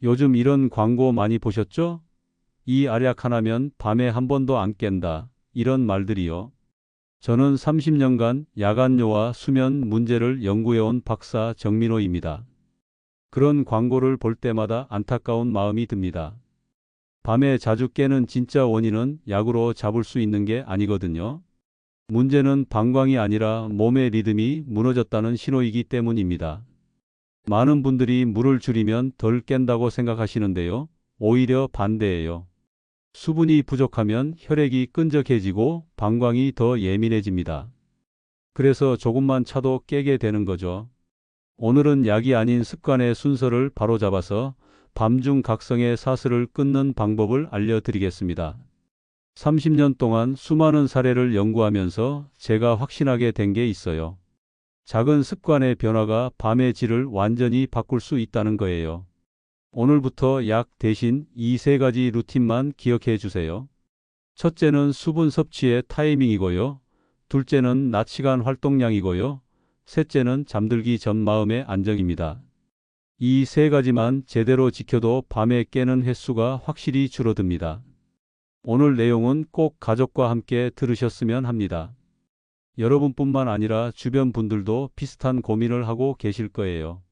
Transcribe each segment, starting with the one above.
요즘 이런 광고 많이 보셨죠? 이 알약 하나면 밤에 한 번도 안 깬다. 이런 말들이요. 저는 30년간 야간뇨와 수면 문제를 연구해온 박사 정민호입니다. 그런 광고를 볼 때마다 안타까운 마음이 듭니다. 밤에 자주 깨는 진짜 원인은 약으로 잡을 수 있는 게 아니거든요. 문제는 방광이 아니라 몸의 리듬이 무너졌다는 신호이기 때문입니다. 많은 분들이 물을 줄이면 덜 깬다고 생각하시는데요. 오히려 반대예요. 수분이 부족하면 혈액이 끈적해지고 방광이 더 예민해집니다. 그래서 조금만 차도 깨게 되는 거죠. 오늘은 약이 아닌 습관의 순서를 바로잡아서 밤중 각성의 사슬을 끊는 방법을 알려드리겠습니다. 30년 동안 수많은 사례를 연구하면서 제가 확신하게 된 게 있어요. 작은 습관의 변화가 밤의 질을 완전히 바꿀 수 있다는 거예요. 오늘부터 약 대신 이 세 가지 루틴만 기억해 주세요. 첫째는 수분 섭취의 타이밍이고요. 둘째는 낮 시간 활동량이고요. 셋째는 잠들기 전 마음의 안정입니다. 이 세 가지만 제대로 지켜도 밤에 깨는 횟수가 확실히 줄어듭니다. 오늘 내용은 꼭 가족과 함께 들으셨으면 합니다. 여러분뿐만 아니라 주변 분들도 비슷한 고민을 하고 계실 거예요.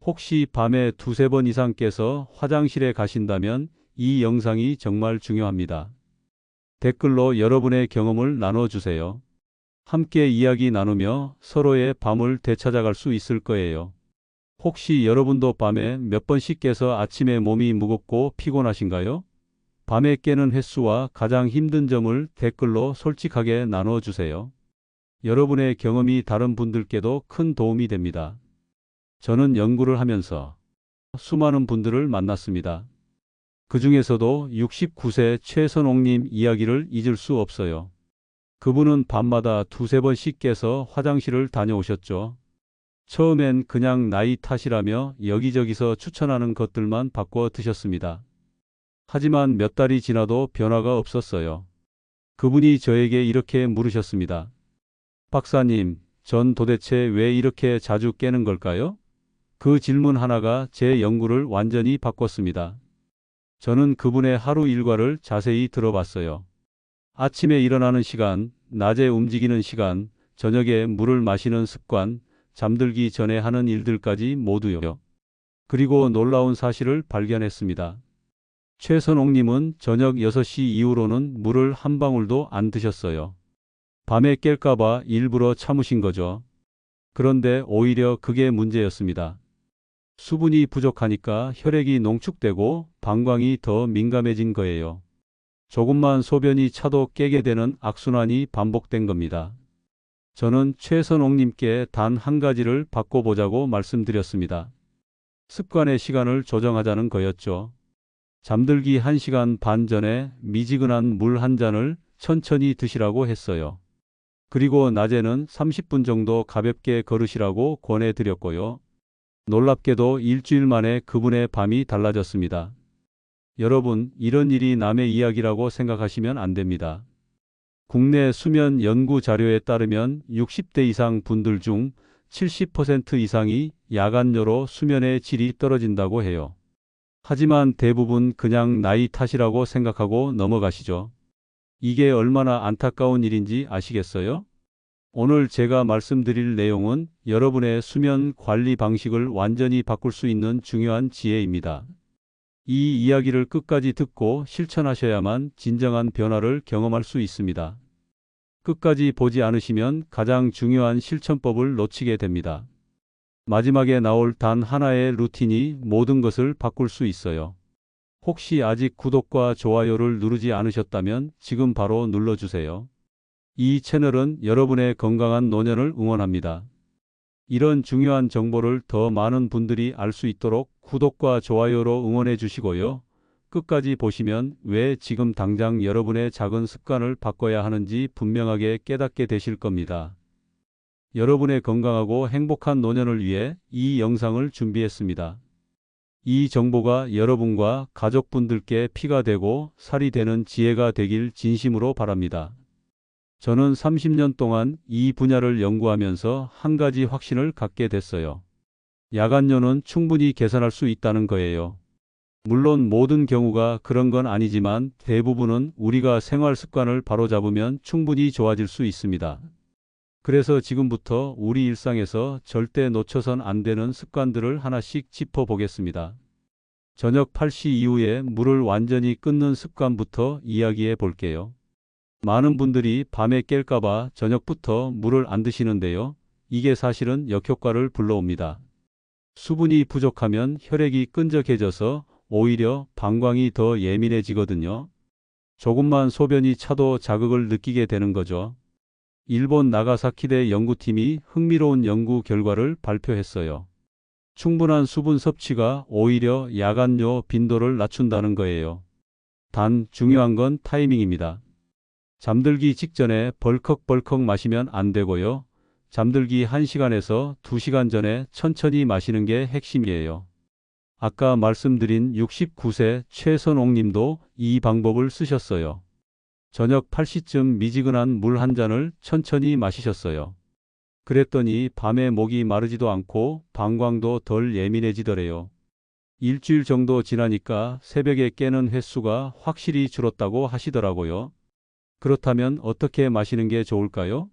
혹시 밤에 두세 번 이상 깨서 화장실에 가신다면 이 영상이 정말 중요합니다. 댓글로 여러분의 경험을 나눠주세요. 함께 이야기 나누며 서로의 밤을 되찾아갈 수 있을 거예요. 혹시 여러분도 밤에 몇 번씩 깨서 아침에 몸이 무겁고 피곤하신가요? 밤에 깨는 횟수와 가장 힘든 점을 댓글로 솔직하게 나눠주세요. 여러분의 경험이 다른 분들께도 큰 도움이 됩니다. 저는 연구를 하면서 수많은 분들을 만났습니다. 그 중에서도 69세 최선옥님 이야기를 잊을 수 없어요. 그분은 밤마다 두세 번씩 깨서 화장실을 다녀오셨죠. 처음엔 그냥 나이 탓이라며 여기저기서 추천하는 것들만 바꿔 드셨습니다. 하지만 몇 달이 지나도 변화가 없었어요. 그분이 저에게 이렇게 물으셨습니다. 박사님, 전 도대체 왜 이렇게 자주 깨는 걸까요? 그 질문 하나가 제 연구를 완전히 바꿨습니다. 저는 그분의 하루 일과를 자세히 들어봤어요. 아침에 일어나는 시간, 낮에 움직이는 시간, 저녁에 물을 마시는 습관, 잠들기 전에 하는 일들까지 모두요. 그리고 놀라운 사실을 발견했습니다. 최선옥님은 저녁 6시 이후로는 물을 한 방울도 안 드셨어요. 밤에 깰까봐 일부러 참으신 거죠. 그런데 오히려 그게 문제였습니다. 수분이 부족하니까 혈액이 농축되고 방광이 더 민감해진 거예요. 조금만 소변이 차도 깨게 되는 악순환이 반복된 겁니다. 저는 최선옥님께 단 한 가지를 바꿔보자고 말씀드렸습니다. 습관의 시간을 조정하자는 거였죠. 잠들기 1시간 반 전에 미지근한 물 한 잔을 천천히 드시라고 했어요. 그리고 낮에는 30분 정도 가볍게 걸으시라고 권해드렸고요. 놀랍게도 일주일 만에 그분의 밤이 달라졌습니다. 여러분, 이런 일이 남의 이야기라고 생각하시면 안 됩니다. 국내 수면 연구 자료에 따르면 60대 이상 분들 중 70% 이상이 야간뇨로 수면의 질이 떨어진다고 해요. 하지만 대부분 그냥 나이 탓이라고 생각하고 넘어가시죠. 이게 얼마나 안타까운 일인지 아시겠어요? 오늘 제가 말씀드릴 내용은 여러분의 수면 관리 방식을 완전히 바꿀 수 있는 중요한 지혜입니다. 이 이야기를 끝까지 듣고 실천하셔야만 진정한 변화를 경험할 수 있습니다. 끝까지 보지 않으시면 가장 중요한 실천법을 놓치게 됩니다. 마지막에 나올 단 하나의 루틴이 모든 것을 바꿀 수 있어요. 혹시 아직 구독과 좋아요를 누르지 않으셨다면 지금 바로 눌러주세요. 이 채널은 여러분의 건강한 노년을 응원합니다. 이런 중요한 정보를 더 많은 분들이 알 수 있도록 구독과 좋아요로 응원해 주시고요. 끝까지 보시면 왜 지금 당장 여러분의 작은 습관을 바꿔야 하는지 분명하게 깨닫게 되실 겁니다. 여러분의 건강하고 행복한 노년을 위해 이 영상을 준비했습니다. 이 정보가 여러분과 가족분들께 피가 되고 살이 되는 지혜가 되길 진심으로 바랍니다. 저는 30년 동안 이 분야를 연구하면서 한 가지 확신을 갖게 됐어요. 야간뇨는 충분히 개선할 수 있다는 거예요. 물론 모든 경우가 그런 건 아니지만 대부분은 우리가 생활 습관을 바로잡으면 충분히 좋아질 수 있습니다. 그래서 지금부터 우리 일상에서 절대 놓쳐선 안 되는 습관들을 하나씩 짚어보겠습니다. 저녁 8시 이후에 물을 완전히 끊는 습관부터 이야기해 볼게요. 많은 분들이 밤에 깰까봐 저녁부터 물을 안 드시는데요. 이게 사실은 역효과를 불러옵니다. 수분이 부족하면 혈액이 끈적해져서 오히려 방광이 더 예민해지거든요. 조금만 소변이 차도 자극을 느끼게 되는 거죠. 일본 나가사키대 연구팀이 흥미로운 연구 결과를 발표했어요. 충분한 수분 섭취가 오히려 야간요 빈도를 낮춘다는 거예요. 단 중요한 건 타이밍입니다. 잠들기 직전에 벌컥벌컥 마시면 안 되고요. 잠들기 1시간에서 2시간 전에 천천히 마시는 게 핵심이에요. 아까 말씀드린 69세 최선옥 님도 이 방법을 쓰셨어요. 저녁 8시쯤 미지근한 물 한 잔을 천천히 마시셨어요. 그랬더니 밤에 목이 마르지도 않고 방광도 덜 예민해지더래요. 일주일 정도 지나니까 새벽에 깨는 횟수가 확실히 줄었다고 하시더라고요. 그렇다면 어떻게 마시는 게 좋을까요?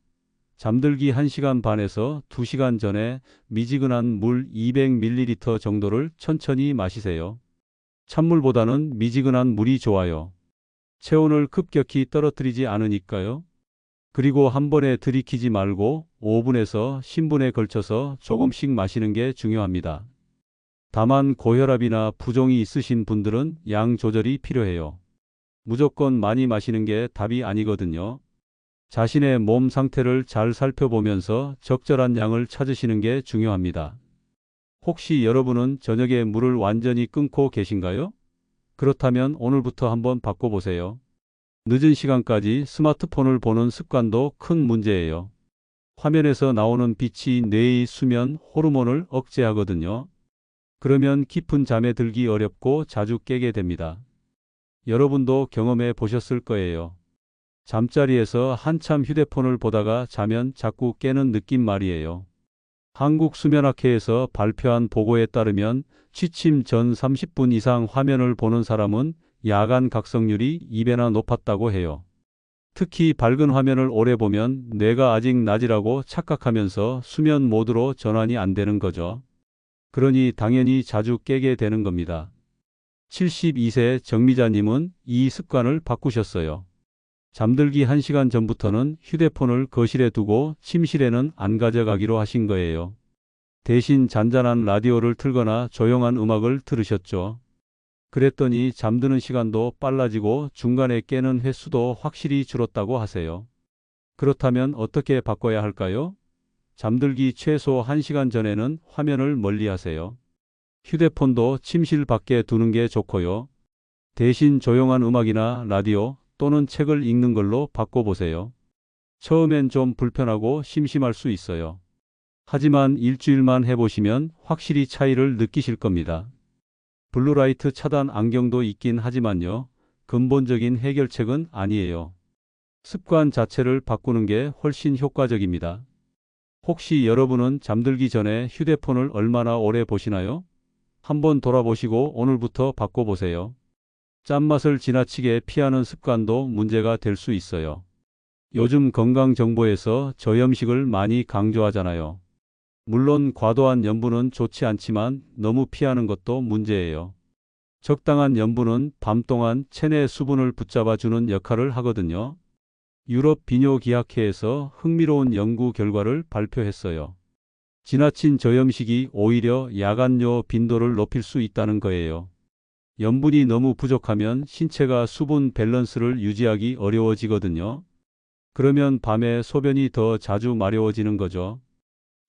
잠들기 1시간 반에서 2시간 전에 미지근한 물 200ml 정도를 천천히 마시세요. 찬물보다는 미지근한 물이 좋아요. 체온을 급격히 떨어뜨리지 않으니까요. 그리고 한 번에 들이키지 말고 5분에서 10분에 걸쳐서 조금씩 마시는 게 중요합니다. 다만 고혈압이나 부종이 있으신 분들은 양 조절이 필요해요. 무조건 많이 마시는 게 답이 아니거든요. 자신의 몸 상태를 잘 살펴보면서 적절한 양을 찾으시는 게 중요합니다. 혹시 여러분은 저녁에 물을 완전히 끊고 계신가요? 그렇다면 오늘부터 한번 바꿔보세요. 늦은 시간까지 스마트폰을 보는 습관도 큰 문제예요. 화면에서 나오는 빛이 뇌의 수면 호르몬을 억제하거든요. 그러면 깊은 잠에 들기 어렵고 자주 깨게 됩니다. 여러분도 경험해 보셨을 거예요. 잠자리에서 한참 휴대폰을 보다가 자면 자꾸 깨는 느낌 말이에요. 한국수면학회에서 발표한 보고에 따르면 취침 전 30분 이상 화면을 보는 사람은 야간 각성률이 2배나 높았다고 해요. 특히 밝은 화면을 오래 보면 뇌가 아직 낮이라고 착각하면서 수면 모드로 전환이 안 되는 거죠. 그러니 당연히 자주 깨게 되는 겁니다. 72세 정미자님은 이 습관을 바꾸셨어요. 잠들기 1시간 전부터는 휴대폰을 거실에 두고 침실에는 안 가져가기로 하신 거예요. 대신 잔잔한 라디오를 틀거나 조용한 음악을 들으셨죠. 그랬더니 잠드는 시간도 빨라지고 중간에 깨는 횟수도 확실히 줄었다고 하세요. 그렇다면 어떻게 바꿔야 할까요? 잠들기 최소 1시간 전에는 화면을 멀리 하세요. 휴대폰도 침실 밖에 두는 게 좋고요. 대신 조용한 음악이나 라디오 또는 책을 읽는 걸로 바꿔보세요. 처음엔 좀 불편하고 심심할 수 있어요. 하지만 일주일만 해보시면 확실히 차이를 느끼실 겁니다. 블루라이트 차단 안경도 있긴 하지만요. 근본적인 해결책은 아니에요. 습관 자체를 바꾸는 게 훨씬 효과적입니다. 혹시 여러분은 잠들기 전에 휴대폰을 얼마나 오래 보시나요? 한번 돌아보시고 오늘부터 바꿔보세요. 짠맛을 지나치게 피하는 습관도 문제가 될 수 있어요. 요즘 건강 정보에서 저염식을 많이 강조하잖아요. 물론 과도한 염분은 좋지 않지만 너무 피하는 것도 문제예요. 적당한 염분은 밤 동안 체내 수분을 붙잡아 주는 역할을 하거든요. 유럽 비뇨기학회에서 흥미로운 연구 결과를 발표했어요. 지나친 저염식이 오히려 야간요 빈도를 높일 수 있다는 거예요. 염분이 너무 부족하면 신체가 수분 밸런스를 유지하기 어려워지거든요. 그러면 밤에 소변이 더 자주 마려워지는 거죠.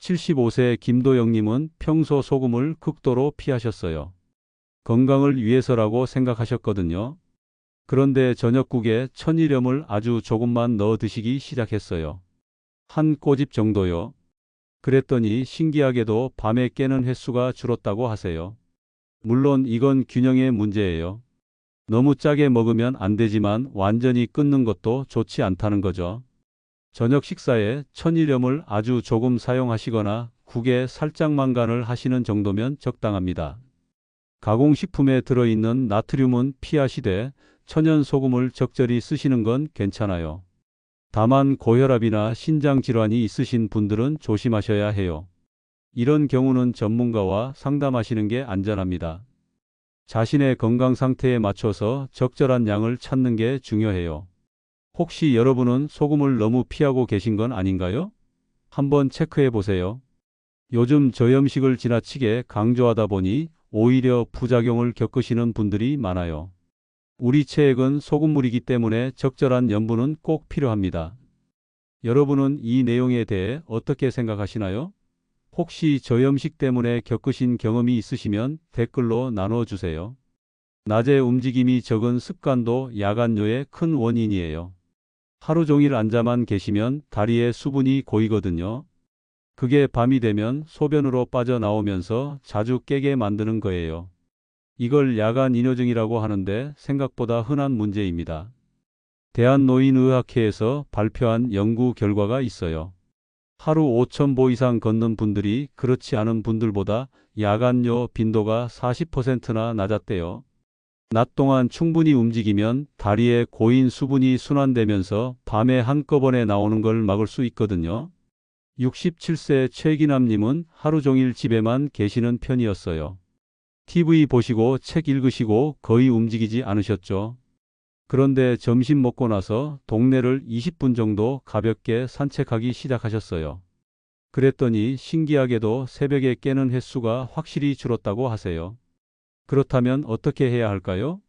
75세 김도영님은 평소 소금을 극도로 피하셨어요. 건강을 위해서라고 생각하셨거든요. 그런데 저녁국에 천일염을 아주 조금만 넣어 드시기 시작했어요. 한 꼬집 정도요. 그랬더니 신기하게도 밤에 깨는 횟수가 줄었다고 하세요. 물론 이건 균형의 문제예요. 너무 짜게 먹으면 안 되지만 완전히 끊는 것도 좋지 않다는 거죠. 저녁 식사에 천일염을 아주 조금 사용하시거나 국에 살짝만 간을 하시는 정도면 적당합니다. 가공식품에 들어있는 나트륨은 피하시되 천연 소금을 적절히 쓰시는 건 괜찮아요. 다만 고혈압이나 신장 질환이 있으신 분들은 조심하셔야 해요. 이런 경우는 전문가와 상담하시는 게 안전합니다. 자신의 건강 상태에 맞춰서 적절한 양을 찾는 게 중요해요. 혹시 여러분은 소금을 너무 피하고 계신 건 아닌가요? 한번 체크해 보세요. 요즘 저염식을 지나치게 강조하다 보니 오히려 부작용을 겪으시는 분들이 많아요. 우리 체액은 소금물이기 때문에 적절한 염분은 꼭 필요합니다. 여러분은 이 내용에 대해 어떻게 생각하시나요? 혹시 저염식 때문에 겪으신 경험이 있으시면 댓글로 나눠주세요. 낮에 움직임이 적은 습관도 야간뇨의 큰 원인이에요. 하루 종일 앉아만 계시면 다리에 수분이 고이거든요. 그게 밤이 되면 소변으로 빠져나오면서 자주 깨게 만드는 거예요. 이걸 야간 이뇨증이라고 하는데 생각보다 흔한 문제입니다. 대한노인의학회에서 발표한 연구 결과가 있어요. 하루 5,000보 이상 걷는 분들이 그렇지 않은 분들보다 야간뇨 빈도가 40%나 낮았대요. 낮 동안 충분히 움직이면 다리에 고인 수분이 순환되면서 밤에 한꺼번에 나오는 걸 막을 수 있거든요. 67세 최기남님은 하루 종일 집에만 계시는 편이었어요. TV 보시고 책 읽으시고 거의 움직이지 않으셨죠. 그런데 점심 먹고 나서 동네를 20분 정도 가볍게 산책하기 시작하셨어요. 그랬더니 신기하게도 새벽에 깨는 횟수가 확실히 줄었다고 하세요. 그렇다면 어떻게 해야 할까요?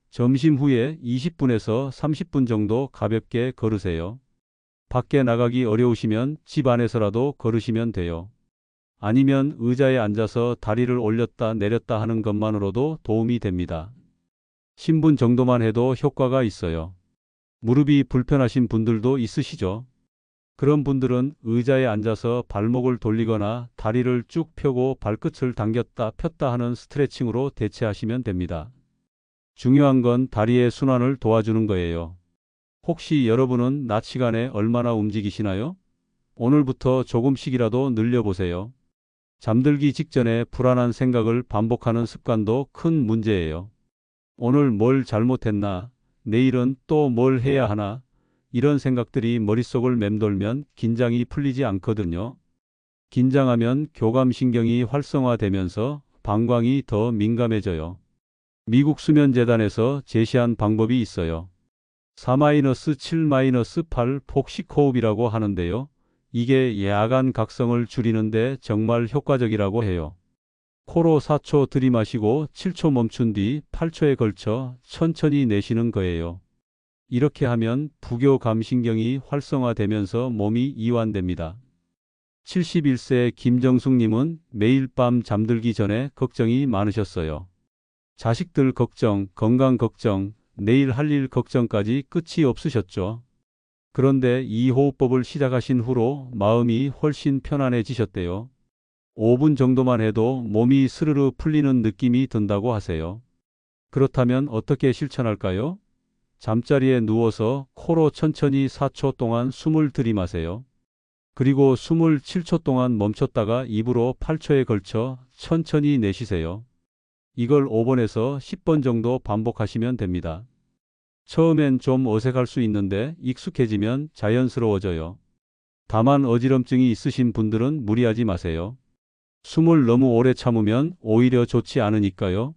점심 후에 20분에서 30분 정도 가볍게 걸으세요. 밖에 나가기 어려우시면 집 안에서라도 걸으시면 돼요. 아니면 의자에 앉아서 다리를 올렸다 내렸다 하는 것만으로도 도움이 됩니다. 10분 정도만 해도 효과가 있어요. 무릎이 불편하신 분들도 있으시죠? 그런 분들은 의자에 앉아서 발목을 돌리거나 다리를 쭉 펴고 발끝을 당겼다 폈다 하는 스트레칭으로 대체하시면 됩니다. 중요한 건 다리의 순환을 도와주는 거예요. 혹시 여러분은 낮 시간에 얼마나 움직이시나요? 오늘부터 조금씩이라도 늘려보세요. 잠들기 직전에 불안한 생각을 반복하는 습관도 큰 문제예요. 오늘 뭘 잘못했나? 내일은 또 뭘 해야 하나? 이런 생각들이 머릿속을 맴돌면 긴장이 풀리지 않거든요. 긴장하면 교감신경이 활성화되면서 방광이 더 민감해져요. 미국 수면재단에서 제시한 방법이 있어요. 4-7-8 복식호흡이라고 하는데요. 이게 야간 각성을 줄이는데 정말 효과적이라고 해요. 코로 4초 들이마시고 7초 멈춘 뒤 8초에 걸쳐 천천히 내쉬는 거예요. 이렇게 하면 부교감신경이 활성화되면서 몸이 이완됩니다. 71세 김정숙님은 매일 밤 잠들기 전에 걱정이 많으셨어요. 자식들 걱정, 건강 걱정, 내일 할 일 걱정까지 끝이 없으셨죠. 그런데 이 호흡법을 시작하신 후로 마음이 훨씬 편안해지셨대요. 5분 정도만 해도 몸이 스르르 풀리는 느낌이 든다고 하세요. 그렇다면 어떻게 실천할까요? 잠자리에 누워서 코로 천천히 4초 동안 숨을 들이마세요. 그리고 숨을 7초 동안 멈췄다가 입으로 8초에 걸쳐 천천히 내쉬세요. 이걸 5번에서 10번 정도 반복하시면 됩니다. 처음엔 좀 어색할 수 있는데 익숙해지면 자연스러워져요. 다만 어지럼증이 있으신 분들은 무리하지 마세요. 숨을 너무 오래 참으면 오히려 좋지 않으니까요.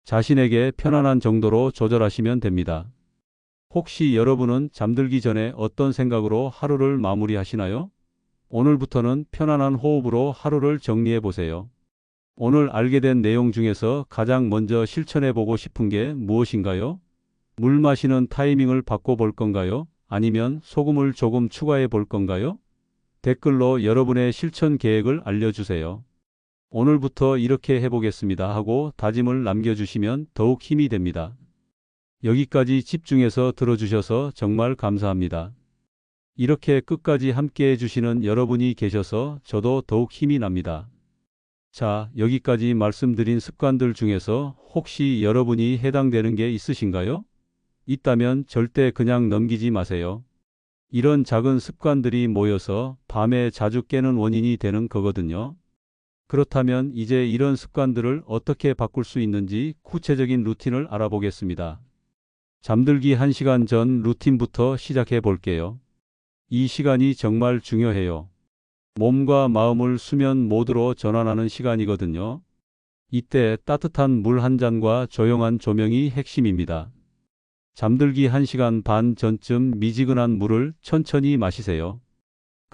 자신에게 편안한 정도로 조절하시면 됩니다. 혹시 여러분은 잠들기 전에 어떤 생각으로 하루를 마무리하시나요? 오늘부터는 편안한 호흡으로 하루를 정리해 보세요. 오늘 알게 된 내용 중에서 가장 먼저 실천해 보고 싶은 게 무엇인가요? 물 마시는 타이밍을 바꿔볼 건가요? 아니면 소금을 조금 추가해 볼 건가요? 댓글로 여러분의 실천 계획을 알려주세요. 오늘부터 이렇게 해보겠습니다 하고 다짐을 남겨주시면 더욱 힘이 됩니다. 여기까지 집중해서 들어주셔서 정말 감사합니다. 이렇게 끝까지 함께 해주시는 여러분이 계셔서 저도 더욱 힘이 납니다. 자, 여기까지 말씀드린 습관들 중에서 혹시 여러분이 해당되는 게 있으신가요? 있다면 절대 그냥 넘기지 마세요. 이런 작은 습관들이 모여서 밤에 자주 깨는 원인이 되는 거거든요. 그렇다면 이제 이런 습관들을 어떻게 바꿀 수 있는지 구체적인 루틴을 알아보겠습니다. 잠들기 1시간 전 루틴부터 시작해 볼게요. 이 시간이 정말 중요해요. 몸과 마음을 수면 모드로 전환하는 시간이거든요. 이때 따뜻한 물 한 잔과 조용한 조명이 핵심입니다. 잠들기 1시간 반 전쯤 미지근한 물을 천천히 마시세요.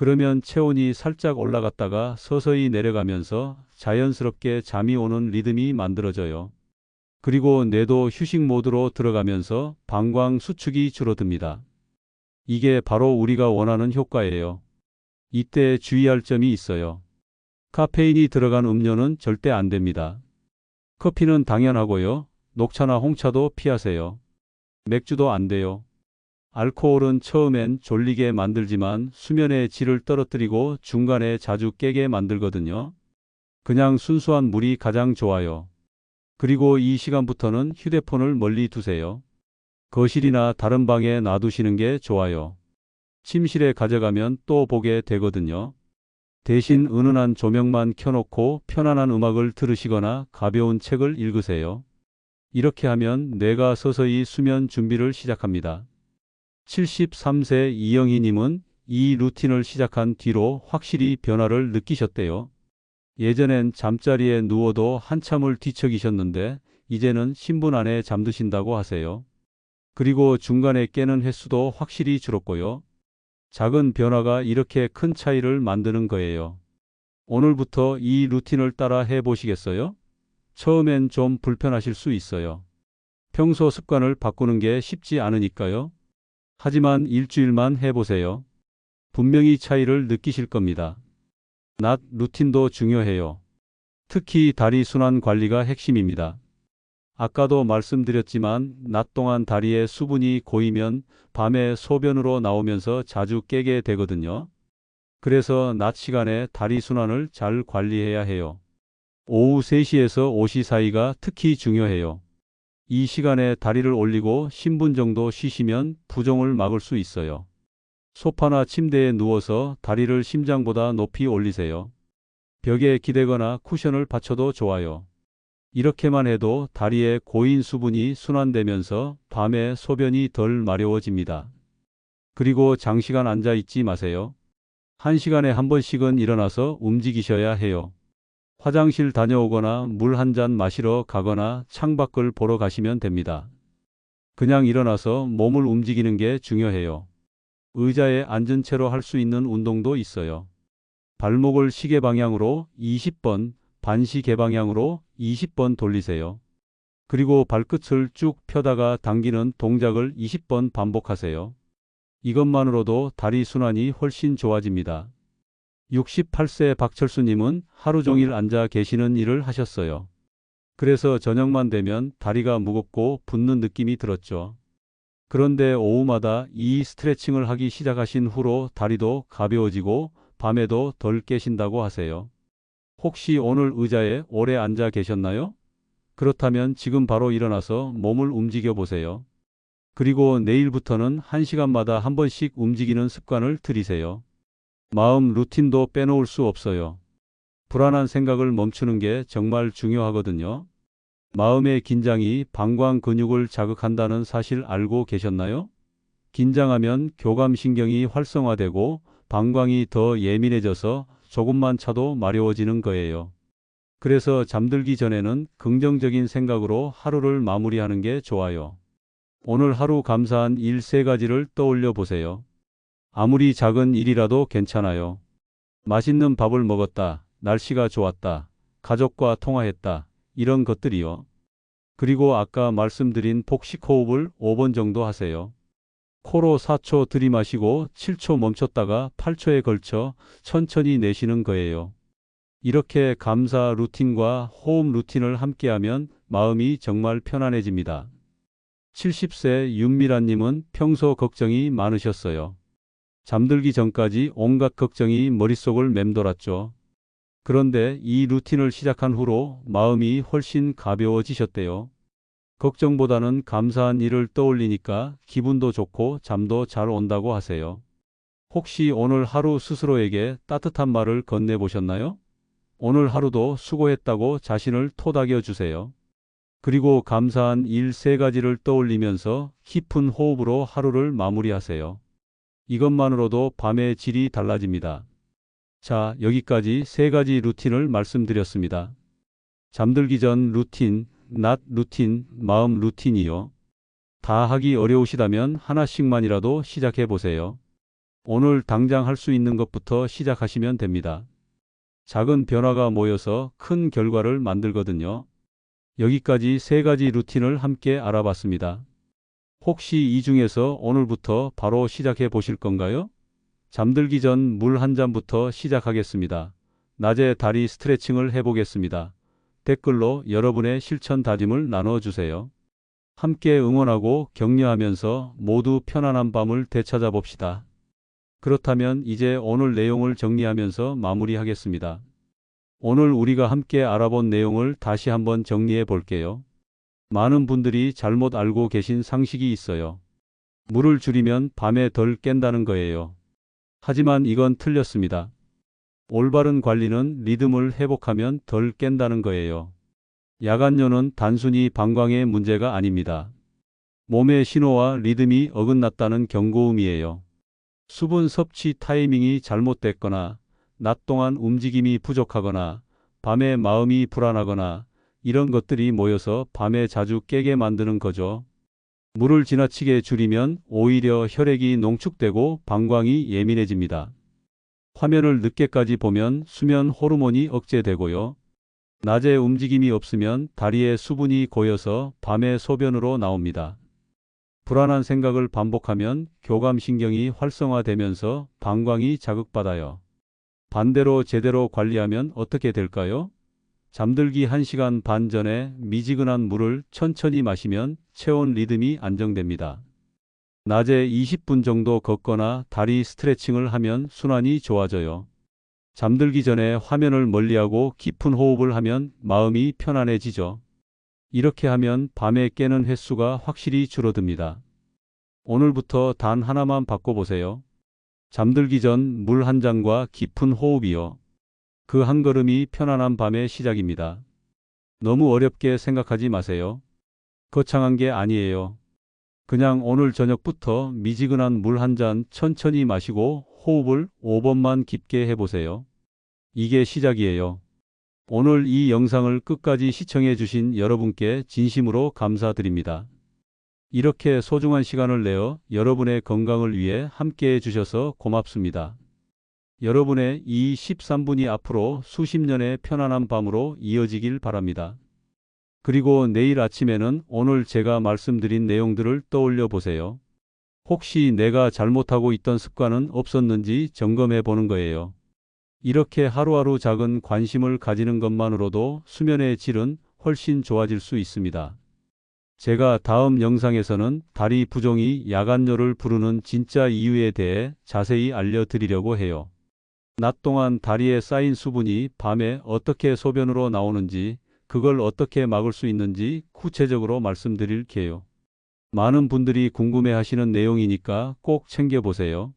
그러면 체온이 살짝 올라갔다가 서서히 내려가면서 자연스럽게 잠이 오는 리듬이 만들어져요. 그리고 뇌도 휴식 모드로 들어가면서 방광 수축이 줄어듭니다. 이게 바로 우리가 원하는 효과예요. 이때 주의할 점이 있어요. 카페인이 들어간 음료는 절대 안 됩니다. 커피는 당연하고요. 녹차나 홍차도 피하세요. 맥주도 안 돼요. 알코올은 처음엔 졸리게 만들지만 수면의 질을 떨어뜨리고 중간에 자주 깨게 만들거든요. 그냥 순수한 물이 가장 좋아요. 그리고 이 시간부터는 휴대폰을 멀리 두세요. 거실이나 다른 방에 놔두시는 게 좋아요. 침실에 가져가면 또 보게 되거든요. 대신 은은한 조명만 켜놓고 편안한 음악을 들으시거나 가벼운 책을 읽으세요. 이렇게 하면 뇌가 서서히 수면 준비를 시작합니다. 73세 이영희님은 이 루틴을 시작한 뒤로 확실히 변화를 느끼셨대요. 예전엔 잠자리에 누워도 한참을 뒤척이셨는데 이제는 10분 안에 잠드신다고 하세요. 그리고 중간에 깨는 횟수도 확실히 줄었고요. 작은 변화가 이렇게 큰 차이를 만드는 거예요. 오늘부터 이 루틴을 따라 해보시겠어요? 처음엔 좀 불편하실 수 있어요. 평소 습관을 바꾸는 게 쉽지 않으니까요. 하지만 일주일만 해보세요. 분명히 차이를 느끼실 겁니다. 낮 루틴도 중요해요. 특히 다리 순환 관리가 핵심입니다. 아까도 말씀드렸지만 낮 동안 다리에 수분이 고이면 밤에 소변으로 나오면서 자주 깨게 되거든요. 그래서 낮 시간에 다리 순환을 잘 관리해야 해요. 오후 3시에서 5시 사이가 특히 중요해요. 이 시간에 다리를 올리고 10분 정도 쉬시면 부종을 막을 수 있어요. 소파나 침대에 누워서 다리를 심장보다 높이 올리세요. 벽에 기대거나 쿠션을 받쳐도 좋아요. 이렇게만 해도 다리에 고인 수분이 순환되면서 밤에 소변이 덜 마려워집니다. 그리고 장시간 앉아 있지 마세요. 1시간에 한 번씩은 일어나서 움직이셔야 해요. 화장실 다녀오거나 물 한 잔 마시러 가거나 창밖을 보러 가시면 됩니다. 그냥 일어나서 몸을 움직이는 게 중요해요. 의자에 앉은 채로 할 수 있는 운동도 있어요. 발목을 시계 방향으로 20번, 반시계 방향으로 20번 돌리세요. 그리고 발끝을 쭉 펴다가 당기는 동작을 20번 반복하세요. 이것만으로도 다리 순환이 훨씬 좋아집니다. 68세 박철수님은 하루 종일 앉아 계시는 일을 하셨어요. 그래서 저녁만 되면 다리가 무겁고 붓는 느낌이 들었죠. 그런데 오후마다 이 스트레칭을 하기 시작하신 후로 다리도 가벼워지고 밤에도 덜 깨신다고 하세요. 혹시 오늘 의자에 오래 앉아 계셨나요? 그렇다면 지금 바로 일어나서 몸을 움직여 보세요. 그리고 내일부터는 1시간마다 한 번씩 움직이는 습관을 들이세요. 마음 루틴도 빼놓을 수 없어요. 불안한 생각을 멈추는 게 정말 중요하거든요. 마음의 긴장이 방광 근육을 자극한다는 사실 알고 계셨나요? 긴장하면 교감신경이 활성화되고 방광이 더 예민해져서 조금만 차도 마려워지는 거예요. 그래서 잠들기 전에는 긍정적인 생각으로 하루를 마무리하는 게 좋아요. 오늘 하루 감사한 일 3가지를 떠올려 보세요. 아무리 작은 일이라도 괜찮아요. 맛있는 밥을 먹었다. 날씨가 좋았다. 가족과 통화했다. 이런 것들이요. 그리고 아까 말씀드린 복식 호흡을 5번 정도 하세요. 코로 4초 들이마시고 7초 멈췄다가 8초에 걸쳐 천천히 내쉬는 거예요. 이렇게 감사 루틴과 호흡 루틴을 함께하면 마음이 정말 편안해집니다. 70세 윤미라님은 평소 걱정이 많으셨어요. 잠들기 전까지 온갖 걱정이 머릿속을 맴돌았죠. 그런데 이 루틴을 시작한 후로 마음이 훨씬 가벼워지셨대요. 걱정보다는 감사한 일을 떠올리니까 기분도 좋고 잠도 잘 온다고 하세요. 혹시 오늘 하루 스스로에게 따뜻한 말을 건네보셨나요? 오늘 하루도 수고했다고 자신을 토닥여 주세요. 그리고 감사한 일 3가지를 떠올리면서 깊은 호흡으로 하루를 마무리하세요. 이것만으로도 밤의 질이 달라집니다. 자, 여기까지 3가지 루틴을 말씀드렸습니다. 잠들기 전 루틴, 낮 루틴, 마음 루틴이요. 다 하기 어려우시다면 하나씩만이라도 시작해 보세요. 오늘 당장 할 수 있는 것부터 시작하시면 됩니다. 작은 변화가 모여서 큰 결과를 만들거든요. 여기까지 3가지 루틴을 함께 알아봤습니다. 혹시 이 중에서 오늘부터 바로 시작해 보실 건가요? 잠들기 전 물 한 잔부터 시작하겠습니다. 낮에 다리 스트레칭을 해보겠습니다. 댓글로 여러분의 실천 다짐을 나눠주세요. 함께 응원하고 격려하면서 모두 편안한 밤을 되찾아 봅시다. 그렇다면 이제 오늘 내용을 정리하면서 마무리하겠습니다. 오늘 우리가 함께 알아본 내용을 다시 한번 정리해 볼게요. 많은 분들이 잘못 알고 계신 상식이 있어요. 물을 줄이면 밤에 덜 깬다는 거예요. 하지만 이건 틀렸습니다. 올바른 관리는 리듬을 회복하면 덜 깬다는 거예요. 야간료는 단순히 방광의 문제가 아닙니다. 몸의 신호와 리듬이 어긋났다는 경고음이에요. 수분 섭취 타이밍이 잘못됐거나, 낮 동안 움직임이 부족하거나, 밤에 마음이 불안하거나, 이런 것들이 모여서 밤에 자주 깨게 만드는 거죠. 물을 지나치게 줄이면 오히려 혈액이 농축되고 방광이 예민해집니다. 화면을 늦게까지 보면 수면 호르몬이 억제되고요. 낮에 움직임이 없으면 다리에 수분이 고여서 밤에 소변으로 나옵니다. 불안한 생각을 반복하면 교감신경이 활성화되면서 방광이 자극받아요. 반대로 제대로 관리하면 어떻게 될까요? 잠들기 1시간 반 전에 미지근한 물을 천천히 마시면 체온 리듬이 안정됩니다. 낮에 20분 정도 걷거나 다리 스트레칭을 하면 순환이 좋아져요. 잠들기 전에 화면을 멀리하고 깊은 호흡을 하면 마음이 편안해지죠. 이렇게 하면 밤에 깨는 횟수가 확실히 줄어듭니다. 오늘부터 단 하나만 바꿔보세요. 잠들기 전 물 한 잔과 깊은 호흡이요. 그 한 걸음이 편안한 밤의 시작입니다. 너무 어렵게 생각하지 마세요. 거창한 게 아니에요. 그냥 오늘 저녁부터 미지근한 물 한 잔 천천히 마시고 호흡을 5번만 깊게 해보세요. 이게 시작이에요. 오늘 이 영상을 끝까지 시청해 주신 여러분께 진심으로 감사드립니다. 이렇게 소중한 시간을 내어 여러분의 건강을 위해 함께 해주셔서 고맙습니다. 여러분의 이 13분이 앞으로 수십 년의 편안한 밤으로 이어지길 바랍니다. 그리고 내일 아침에는 오늘 제가 말씀드린 내용들을 떠올려 보세요. 혹시 내가 잘못하고 있던 습관은 없었는지 점검해 보는 거예요. 이렇게 하루하루 작은 관심을 가지는 것만으로도 수면의 질은 훨씬 좋아질 수 있습니다. 제가 다음 영상에서는 다리 부종이 야간뇨를 부르는 진짜 이유에 대해 자세히 알려드리려고 해요. 낮 동안 다리에 쌓인 수분이 밤에 어떻게 소변으로 나오는지, 그걸 어떻게 막을 수 있는지 구체적으로 말씀드릴게요. 많은 분들이 궁금해하시는 내용이니까 꼭 챙겨보세요.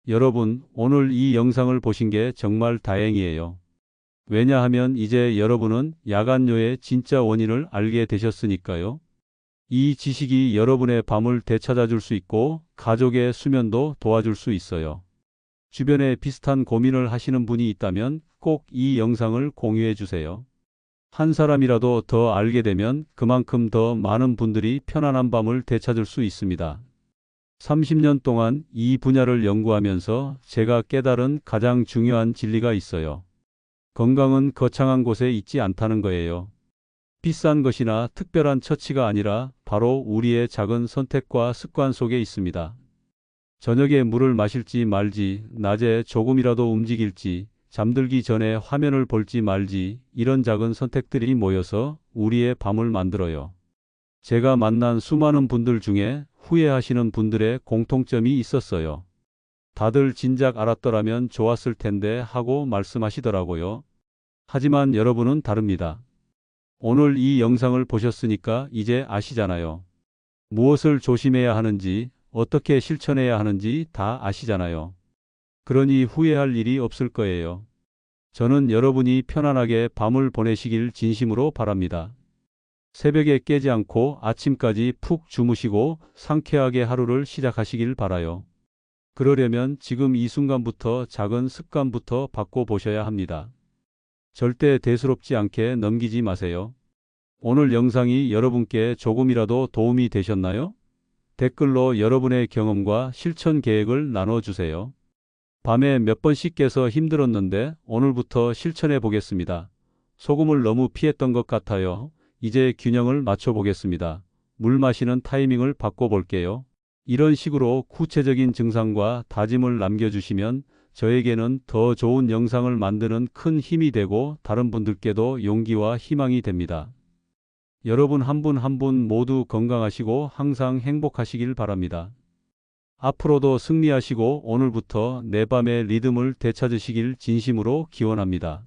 여러분, 오늘 이 영상을 보신 게 정말 다행이에요. 왜냐하면 이제 여러분은 야간뇨의 진짜 원인을 알게 되셨으니까요. 이 지식이 여러분의 밤을 되찾아 줄 수 있고 가족의 수면도 도와줄 수 있어요. 주변에 비슷한 고민을 하시는 분이 있다면 꼭 이 영상을 공유해 주세요. 한 사람이라도 더 알게 되면 그만큼 더 많은 분들이 편안한 밤을 되찾을 수 있습니다. 30년 동안 이 분야를 연구하면서 제가 깨달은 가장 중요한 진리가 있어요. 건강은 거창한 곳에 있지 않다는 거예요. 비싼 것이나 특별한 처치가 아니라 바로 우리의 작은 선택과 습관 속에 있습니다. 저녁에 물을 마실지 말지, 낮에 조금이라도 움직일지, 잠들기 전에 화면을 볼지 말지, 이런 작은 선택들이 모여서 우리의 밤을 만들어요. 제가 만난 수많은 분들 중에 후회하시는 분들의 공통점이 있었어요. 다들 진작 알았더라면 좋았을 텐데 하고 말씀하시더라고요. 하지만 여러분은 다릅니다. 오늘 이 영상을 보셨으니까 이제 아시잖아요. 무엇을 조심해야 하는지, 어떻게 실천해야 하는지 다 아시잖아요. 그러니 후회할 일이 없을 거예요. 저는 여러분이 편안하게 밤을 보내시길 진심으로 바랍니다. 새벽에 깨지 않고 아침까지 푹 주무시고 상쾌하게 하루를 시작하시길 바라요. 그러려면 지금 이 순간부터 작은 습관부터 바꿔보셔야 합니다. 절대 대수롭지 않게 넘기지 마세요. 오늘 영상이 여러분께 조금이라도 도움이 되셨나요? 댓글로 여러분의 경험과 실천 계획을 나눠주세요. 밤에 몇 번씩 깨서 힘들었는데 오늘부터 실천해 보겠습니다. 소금을 너무 피했던 것 같아요. 이제 균형을 맞춰 보겠습니다. 물 마시는 타이밍을 바꿔볼게요. 이런 식으로 구체적인 증상과 다짐을 남겨주시면 저에게는 더 좋은 영상을 만드는 큰 힘이 되고 다른 분들께도 용기와 희망이 됩니다. 여러분 한 분 한 분 모두 건강하시고 항상 행복하시길 바랍니다. 앞으로도 승리하시고 오늘부터 내 밤의 리듬을 되찾으시길 진심으로 기원합니다.